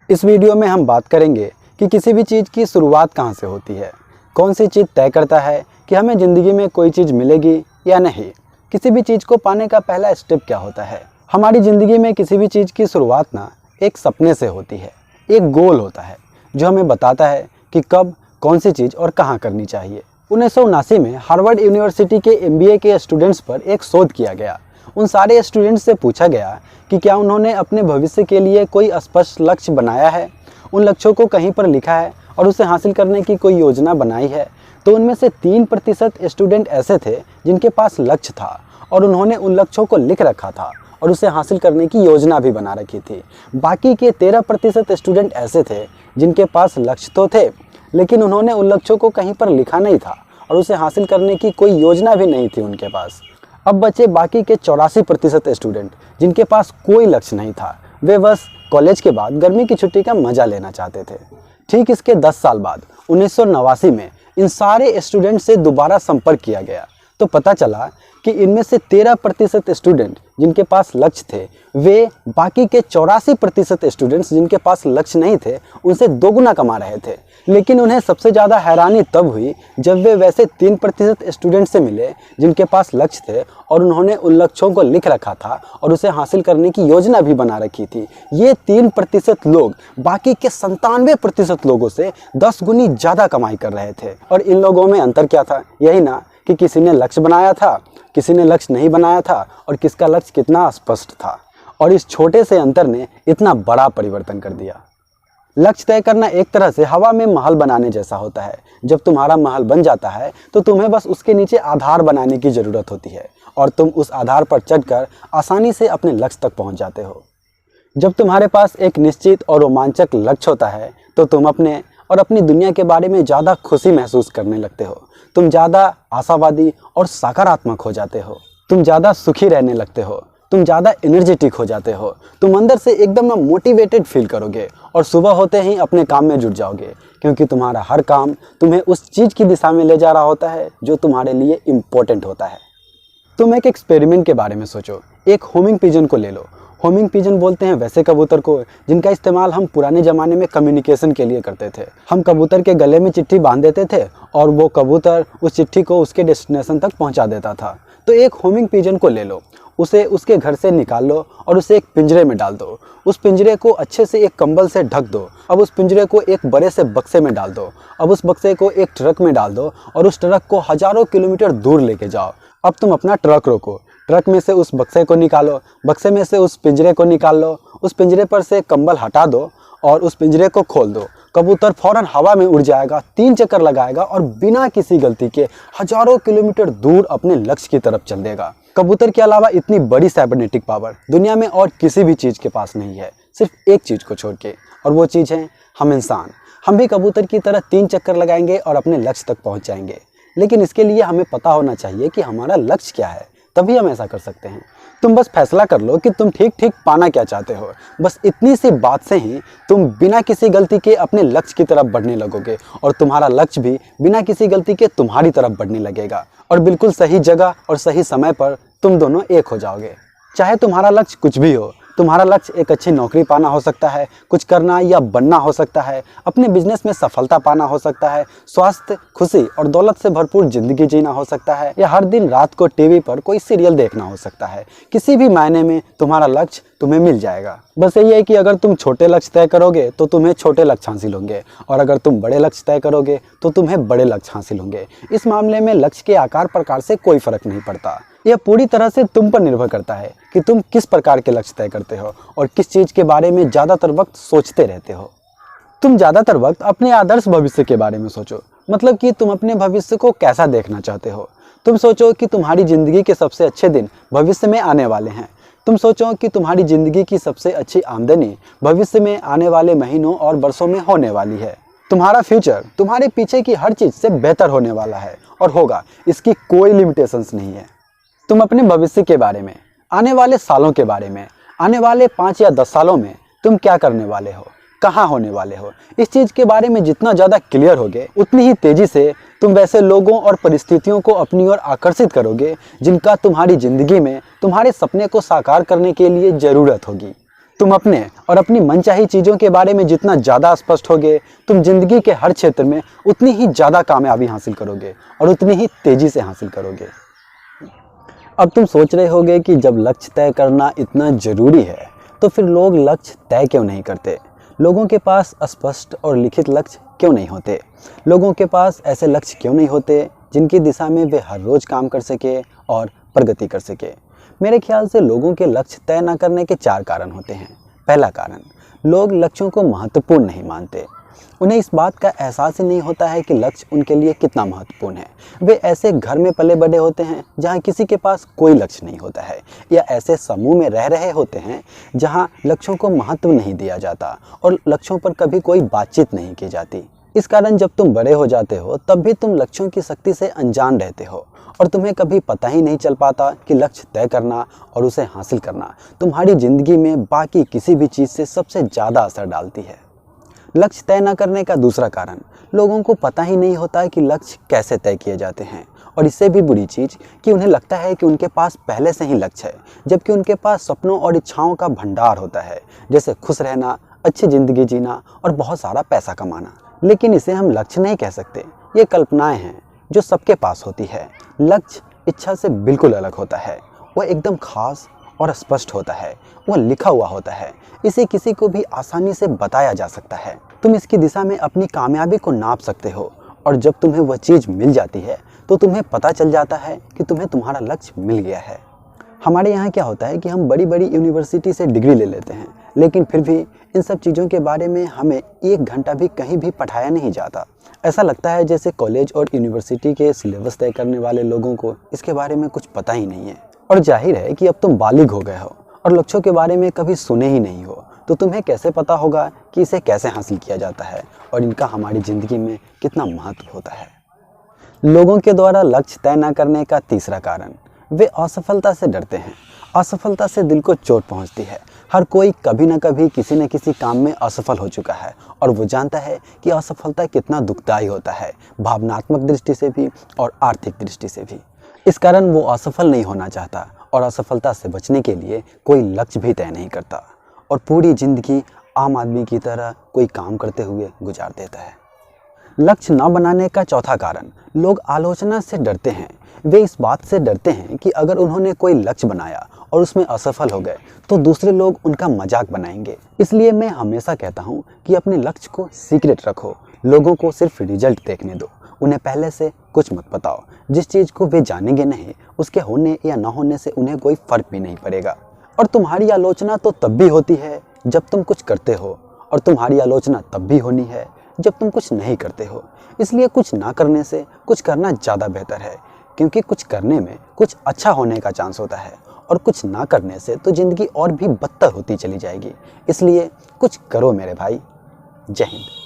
इस वीडियो में हम बात करेंगे कि किसी भी चीज़ की शुरुआत कहाँ से होती है, कौन सी चीज़ तय करता है कि हमें ज़िंदगी में कोई चीज़ मिलेगी या नहीं, किसी भी चीज़ को पाने का पहला स्टेप क्या होता है। हमारी ज़िंदगी में किसी भी चीज़ की शुरुआत ना एक सपने से होती है। एक गोल होता है जो हमें बताता है कि कब कौन सी चीज़ और कहाँ करनी चाहिए। 1979 में हार्वर्ड यूनिवर्सिटी के MBA के स्टूडेंट्स पर एक शोध किया गया। उन सारे स्टूडेंट्स से पूछा गया कि क्या उन्होंने अपने भविष्य के लिए कोई स्पष्ट लक्ष्य बनाया है, उन लक्ष्यों को कहीं पर लिखा है और उसे हासिल करने की कोई योजना बनाई है। तो उनमें से 3% स्टूडेंट ऐसे थे जिनके पास लक्ष्य था और उन्होंने उन लक्ष्यों को लिख रखा था और उसे हासिल करने की योजना भी बना रखी थी। बाकी के 13% स्टूडेंट ऐसे थे जिनके पास लक्ष्य तो थे लेकिन उन्होंने उन लक्ष्यों को कहीं पर लिखा नहीं था और उसे हासिल करने की कोई योजना भी नहीं थी उनके पास। अब बचे बाकी के 84% स्टूडेंट जिनके पास कोई लक्ष्य नहीं था। वे बस कॉलेज के बाद गर्मी की छुट्टी का मजा लेना चाहते थे। ठीक इसके 10 साल बाद 1989 में इन सारे स्टूडेंट से दोबारा संपर्क किया गया तो पता चला कि इनमें से 13% स्टूडेंट जिनके पास लक्ष्य थे वे बाकी के 84% स्टूडेंट्स जिनके पास लक्ष्य नहीं थे उनसे दोगुना कमा रहे थे। लेकिन उन्हें सबसे ज़्यादा हैरानी तब हुई जब वे वैसे 3% स्टूडेंट से मिले जिनके पास लक्ष्य थे और उन्होंने उन लक्ष्यों को लिख रखा था और उसे हासिल करने की योजना भी बना रखी थी। ये 3% लोग बाकी के 97% लोगों से 10 गुनी ज़्यादा कमाई कर रहे थे। और इन लोगों में अंतर क्या था? यही ना कि किसी ने लक्ष्य बनाया था, किसी ने लक्ष्य नहीं बनाया था और किसका लक्ष्य कितना स्पष्ट था। और इस छोटे से अंतर ने इतना बड़ा परिवर्तन कर दिया। लक्ष्य तय करना एक तरह से हवा में महल बनाने जैसा होता है। जब तुम्हारा महल बन जाता है तो तुम्हें बस उसके नीचे आधार बनाने की ज़रूरत होती है और तुम उस आधार पर चढ़कर आसानी से अपने लक्ष्य तक पहुंच जाते हो। जब तुम्हारे पास एक निश्चित और रोमांचक लक्ष्य होता है तो तुम अपने और अपनी दुनिया के बारे में ज़्यादा खुशी महसूस करने लगते हो। तुम ज़्यादा आशावादी और सकारात्मक हो जाते हो। तुम ज़्यादा सुखी रहने लगते हो। तुम ज़्यादा एनर्जेटिक हो जाते हो। तुम अंदर से एकदम ना मोटिवेटेड फील करोगे और सुबह होते ही अपने काम में जुट जाओगे क्योंकि तुम्हारा हर काम तुम्हें उस चीज़ की दिशा में ले जा रहा होता है जो तुम्हारे लिए इम्पोर्टेंट होता है। तुम एक एक्सपेरिमेंट के बारे में सोचो। एक होमिंग पिजन को ले लो। होमिंग पिजन बोलते हैं वैसे कबूतर को जिनका इस्तेमाल हम पुराने ज़माने में कम्युनिकेशन के लिए करते थे। हम कबूतर के गले में चिट्ठी बांध देते थे और वो कबूतर उस चिट्ठी को उसके डेस्टिनेशन तक पहुंचा देता था। तो एक होमिंग पिजन को ले लो, उसे उसके घर से निकाल लो और उसे एक पिंजरे में डाल दो। उस पिंजरे को अच्छे से एक कंबल से ढक दो। अब उस पिंजरे को एक बड़े से बक्से में डाल दो। अब उस बक्से को एक ट्रक में डाल दो और उस ट्रक को हज़ारों किलोमीटर दूर लेके जाओ। अब तुम अपना ट्रक रोको, ट्रक में से उस बक्से को निकालो, बक्से में से उस पिंजरे को निकाल लो, उस पिंजरे पर से कंबल हटा दो और उस पिंजरे को खोल दो। कबूतर फौरन हवा में उड़ जाएगा, 3 चक्कर लगाएगा और बिना किसी गलती के हज़ारों किलोमीटर दूर अपने लक्ष्य की तरफ चल देगा। कबूतर के अलावा इतनी बड़ी साइबरनेटिक पावर दुनिया में और किसी भी चीज़ के पास नहीं है, सिर्फ एक चीज़ को छोड़ के, और वो चीज़ है हम इंसान। हम भी कबूतर की तरह 3 चक्कर लगाएंगे और अपने लक्ष्य तक पहुँच जाएंगे। लेकिन इसके लिए हमें पता होना चाहिए कि हमारा लक्ष्य क्या है, तभी हम ऐसा कर सकते हैं। तुम बस फैसला कर लो कि तुम ठीक ठीक पाना क्या चाहते हो। बस इतनी सी बात से ही तुम बिना किसी गलती के अपने लक्ष्य की तरफ बढ़ने लगोगे और तुम्हारा लक्ष्य भी बिना किसी गलती के तुम्हारी तरफ बढ़ने लगेगा और बिल्कुल सही जगह और सही समय पर तुम दोनों एक हो जाओगे। चाहे तुम्हारा लक्ष्य कुछ भी हो, तुम्हारा लक्ष्य एक अच्छी नौकरी पाना हो सकता है, कुछ करना या बनना हो सकता है, अपने बिजनेस में सफलता पाना हो सकता है, स्वास्थ्य, खुशी और दौलत से भरपूर जिंदगी जीना हो सकता है, या हर दिन रात को टीवी पर कोई सीरियल देखना हो सकता है। किसी भी मायने में तुम्हारा लक्ष्य तुम्हें मिल जाएगा। बस यही है कि अगर तुम छोटे लक्ष्य तय करोगे तो तुम्हें छोटे लक्ष्य हासिल होंगे और अगर तुम बड़े लक्ष्य तय करोगे तो तुम्हें बड़े लक्ष्य हासिल होंगे। इस मामले में लक्ष्य के आकार प्रकार से कोई फर्क नहीं पड़ता। यह पूरी तरह से तुम पर निर्भर करता है कि तुम किस प्रकार के लक्ष्य तय करते हो और किस चीज़ के बारे में ज़्यादातर वक्त सोचते रहते हो। तुम ज़्यादातर वक्त अपने आदर्श भविष्य के बारे में सोचो, मतलब कि तुम अपने भविष्य को कैसा देखना चाहते हो। तुम सोचो कि तुम्हारी ज़िंदगी के सबसे अच्छे दिन भविष्य में आने वाले हैं। तुम सोचो कि तुम्हारी ज़िंदगी की सबसे अच्छी आमदनी भविष्य में आने वाले महीनों और वर्षों में होने वाली है। तुम्हारा फ्यूचर तुम्हारे पीछे की हर चीज़ से बेहतर होने वाला है और होगा, इसकी कोई लिमिटेशंस नहीं है। तुम अपने भविष्य के बारे में, आने वाले सालों के बारे में, आने वाले 5 या 10 सालों में तुम क्या करने वाले हो, कहाँ होने वाले हो, इस चीज़ के बारे में जितना ज़्यादा क्लियर होगे उतनी ही तेज़ी से तुम वैसे लोगों और परिस्थितियों को अपनी ओर आकर्षित करोगे जिनका तुम्हारी ज़िंदगी में तुम्हारे सपने को साकार करने के लिए ज़रूरत होगी। तुम अपने और अपनी मनचाही चीज़ों के बारे में जितना ज़्यादा स्पष्ट होगे, तुम जिंदगी के हर क्षेत्र में उतनी ही ज़्यादा कामयाबी हासिल करोगे और उतनी ही तेज़ी से हासिल करोगे। अब तुम सोच रहे होगे कि जब लक्ष्य तय करना इतना ज़रूरी है तो फिर लोग लक्ष्य तय क्यों नहीं करते? लोगों के पास स्पष्ट और लिखित लक्ष्य क्यों नहीं होते? लोगों के पास ऐसे लक्ष्य क्यों नहीं होते जिनकी दिशा में वे हर रोज़ काम कर सके और प्रगति कर सके? मेरे ख्याल से लोगों के लक्ष्य तय न करने के 4 कारण होते हैं। पहला कारण, लोग लक्ष्यों को महत्वपूर्ण नहीं मानते। उन्हें इस बात का एहसास ही नहीं होता है कि लक्ष्य उनके लिए कितना महत्वपूर्ण है। वे ऐसे घर में पले बड़े होते हैं जहाँ किसी के पास कोई लक्ष्य नहीं होता है, या ऐसे समूह में रह रहे होते हैं जहाँ लक्ष्यों को महत्व नहीं दिया जाता और लक्ष्यों पर कभी कोई बातचीत नहीं की जाती। इस कारण जब तुम बड़े हो जाते हो तब भी तुम लक्ष्यों की शक्ति से अनजान रहते हो और तुम्हें कभी पता ही नहीं चल पाता कि लक्ष्य तय करना और उसे हासिल करना तुम्हारी ज़िंदगी में बाकी किसी भी चीज़ से सबसे ज़्यादा असर डालती है। लक्ष्य तय न करने का दूसरा कारण, लोगों को पता ही नहीं होता है कि लक्ष्य कैसे तय किए जाते हैं, और इससे भी बुरी चीज़ कि उन्हें लगता है कि उनके पास पहले से ही लक्ष्य है, जबकि उनके पास सपनों और इच्छाओं का भंडार होता है, जैसे खुश रहना, अच्छी ज़िंदगी जीना और बहुत सारा पैसा कमाना। लेकिन इसे हम लक्ष्य नहीं कह सकते, ये कल्पनाएं हैं जो सबके पास होती है। लक्ष्य इच्छा से बिल्कुल अलग होता है, वह एकदम खास और स्पष्ट होता है, वह लिखा हुआ होता है, इसे किसी को भी आसानी से बताया जा सकता है। तुम इसकी दिशा में अपनी कामयाबी को नाप सकते हो, और जब तुम्हें वह चीज़ मिल जाती है तो तुम्हें पता चल जाता है कि तुम्हें तुम्हारा लक्ष्य मिल गया है। हमारे यहाँ क्या होता है कि हम बड़ी बड़ी यूनिवर्सिटी से डिग्री ले लेते हैं, लेकिन फिर भी इन सब चीज़ों के बारे में हमें 1 घंटा भी कहीं भी पढ़ाया नहीं जाता। ऐसा लगता है जैसे कॉलेज और यूनिवर्सिटी के सिलेबस तय करने वाले लोगों को इसके बारे में कुछ पता ही नहीं है। और जाहिर है कि अब तुम बालिग हो गए हो और लक्ष्यों के बारे में कभी सुने ही नहीं हो, तो तुम्हें कैसे पता होगा कि इसे कैसे हासिल किया जाता है और इनका हमारी ज़िंदगी में कितना महत्व होता है। लोगों के द्वारा लक्ष्य तय न करने का तीसरा कारण, वे असफलता से डरते हैं। असफलता से दिल को चोट पहुंचती है। हर कोई कभी न कभी किसी न किसी काम में असफल हो चुका है और वो जानता है कि असफलता कितना दुखदायी होता है, भावनात्मक दृष्टि से भी और आर्थिक दृष्टि से भी। इस कारण वो असफल नहीं होना चाहता और असफलता से बचने के लिए कोई लक्ष्य भी तय नहीं करता और पूरी ज़िंदगी आम आदमी की तरह कोई काम करते हुए गुजार देता है। लक्ष्य न बनाने का चौथा कारण, लोग आलोचना से डरते हैं। वे इस बात से डरते हैं कि अगर उन्होंने कोई लक्ष्य बनाया और उसमें असफल हो गए तो दूसरे लोग उनका मजाक बनाएंगे। इसलिए मैं हमेशा कहता हूँ कि अपने लक्ष्य को सीक्रेट रखो, लोगों को सिर्फ रिजल्ट देखने दो, उन्हें पहले से कुछ मत बताओ। जिस चीज़ को वे जानेंगे नहीं, उसके होने या न होने से उन्हें कोई फ़र्क भी नहीं पड़ेगा। और तुम्हारी आलोचना तो तब भी होती है जब तुम कुछ करते हो, और तुम्हारी आलोचना तब भी होनी है जब तुम कुछ नहीं करते हो। इसलिए कुछ ना करने से कुछ करना ज़्यादा बेहतर है, क्योंकि कुछ करने में कुछ अच्छा होने का चांस होता है और कुछ ना करने से तो ज़िंदगी और भी बदतर होती चली जाएगी। इसलिए कुछ करो मेरे भाई। जय हिंद।